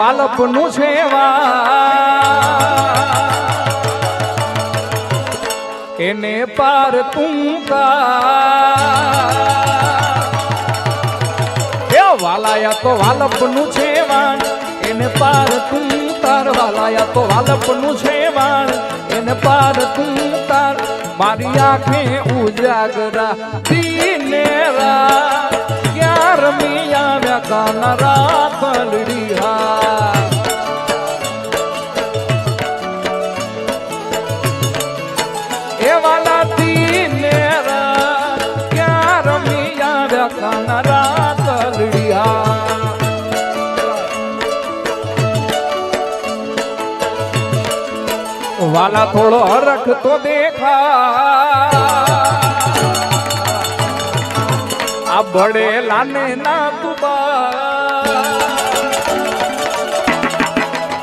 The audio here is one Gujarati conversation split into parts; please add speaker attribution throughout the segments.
Speaker 1: બાલપનું છેવા એને પાર તું કા વાલાયા તો વાલપનું છેવાણ એને પાર તું તાર વાલાયા તો વાલપનું છેવાણ એને પાર તું તાર મારી આંખે ઉજાગરા દીને રાત ક્યાં રમી આવ્યા કાના રાત પલડી હા એ વાલા દીને રાત ક્યાં રમી આવ્યા કાના રાત પલડી હા વાલા થોડો હરખ તો દેખા આ બડેલા ને ના તુબા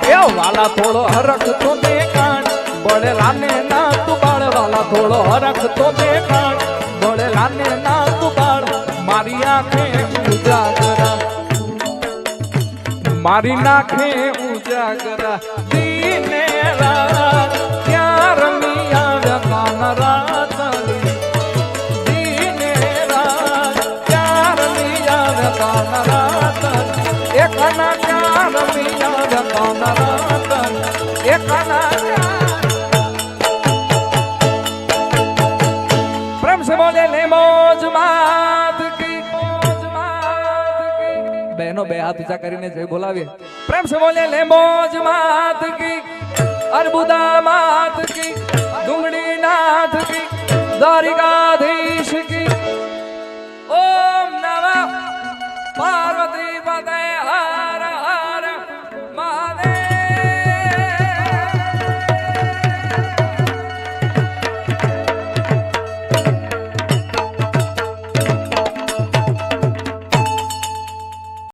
Speaker 1: એ વાલા થોડો હરખ તો દેખાણ બડેલા ને ના તુબાળ વાલા થોડો હરખ તો દેખાણ બડેલા ને ના તુબાળ મારી આંખે ઉજાગરા મારી નાખે ઉજાગરા દીને રાત ક્યાં રમી આવ્યા કાના રાત દીને રાત ક્યાં રમી આવ્યા કાના રાત એ કાના ક્યાં રમી આવ્યા કાના રાત એ કાના પ્રેમ સે બોલે લે મોજ માત કી બહેનો બે હાથ ઊંચા કરીને જય બોલાવીએ પ્રેમ સે બોલે લે મોજ માત કી અર્બુદા માત કી ડુંગળી નાથ કી દ્વારિકાધીશ કી ઓમ નમઃ પાર્વતી પતે હર હર મહાદેવ